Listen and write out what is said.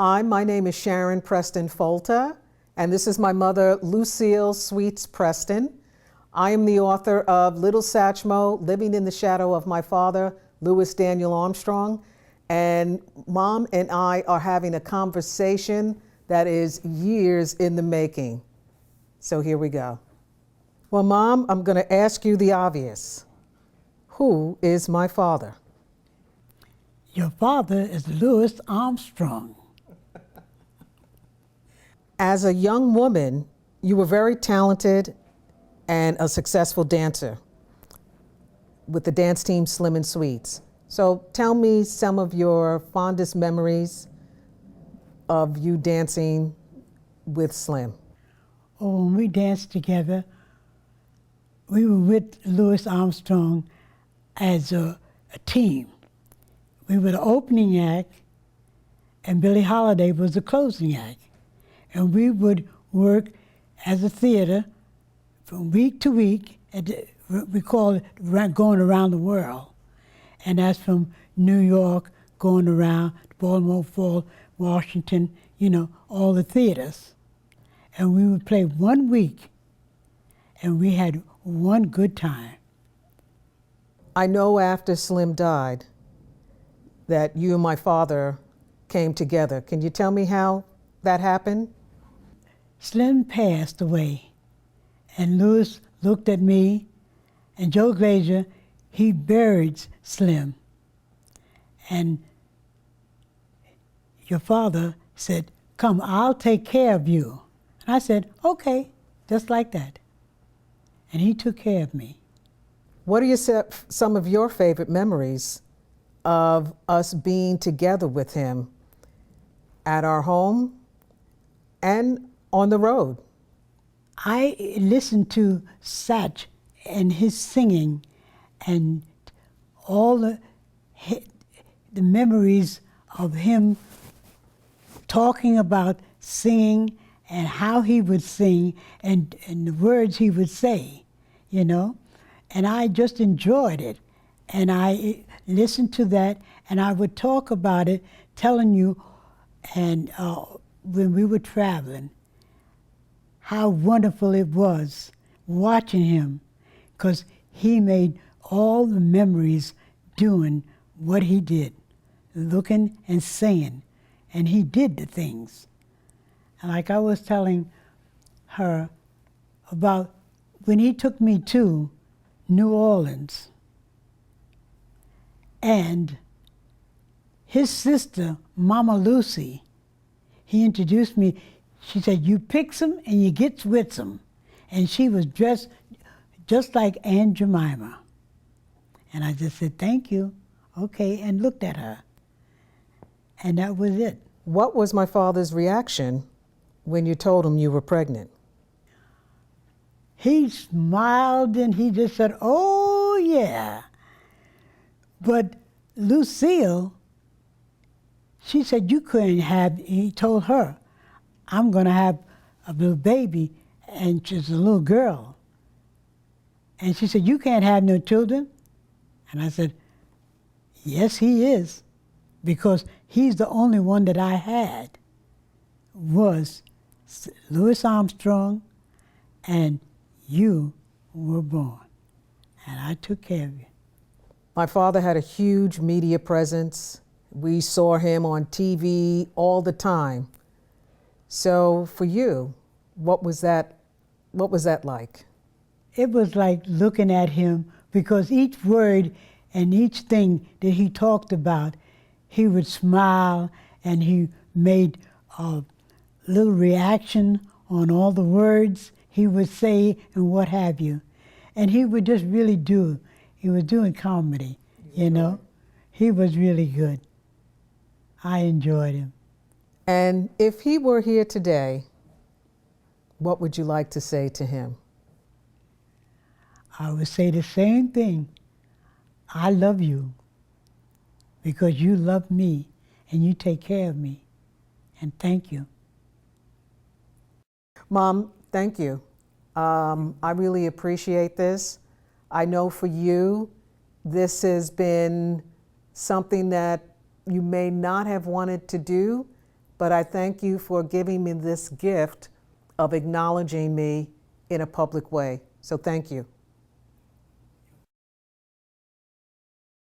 Hi, my name is Sharon Preston-Folta, and this is my mother, Lucille Sweets Preston. I am the author of Little Satchmo Living in the Shadow of My Father, Louis Daniel Armstrong, and Mom and I are having a conversation that is years in the making. So here we go. Well, Mom, I'm going to ask you the obvious. Who is my father? Your father is Louis Armstrong. As a young woman, you were very talented and a successful dancer with the dance team Slim and Sweets. So tell me some of your fondest memories of you dancing with Slim. Oh, when we danced together, we were with Louis Armstrong as a team. We were the opening act, and Billie Holiday was the closing act. And we would work as a theater from week to week. We call it going around the world. And that's from New York, going around Baltimore, Fall, Washington, all the theaters. And we would play 1 week, and we had one good time. I know after Slim died that you and my father came together. Can you tell me how that happened? Slim passed away, and Louis looked at me, and Joe Glazier, he buried Slim. And your father said, "Come, I'll take care of you." And I said, "Okay," just like that. And he took care of me. What are some of your favorite memories of us being together with him at our home and on the road? I listened to Satch and his singing and all the memories of him talking about singing and how he would sing and the words he would say, And I just enjoyed it. And I listened to that, and I would talk about it, telling you, and when we were traveling, how wonderful it was watching him, because he made all the memories doing what he did, looking and singing, and he did the things. And like I was telling her about when he took me to New Orleans, and his sister, Mama Lucy, he introduced me. She said, "You picks 'em and you gets with 'em." And she was dressed just like Aunt Jemima. And I just said, "Thank you." Okay, and looked at her. And that was it. What was my father's reaction when you told him you were pregnant? He smiled and he just said, "Oh, yeah." But Lucille, she said, "You couldn't have," he told her, "I'm going to have a little baby," and she's a little girl. And she said, "You can't have no children." And I said, "Yes, he is, because he's the only one that I had was Louis Armstrong, and you were born, and I took care of you." My father had a huge media presence. We saw him on TV all the time. So for you, what was that like? It was like looking at him, because each word and each thing that he talked about, he would smile and he made a little reaction on all the words he would say and what have you. And he would just really he was doing comedy, He was really good. I enjoyed him. And if he were here today, what would you like to say to him? I would say the same thing. I love you because you love me and you take care of me. And thank you. Mom, thank you. I really appreciate this. I know for you, this has been something that you may not have wanted to do, but I thank you for giving me this gift of acknowledging me in a public way. So thank you.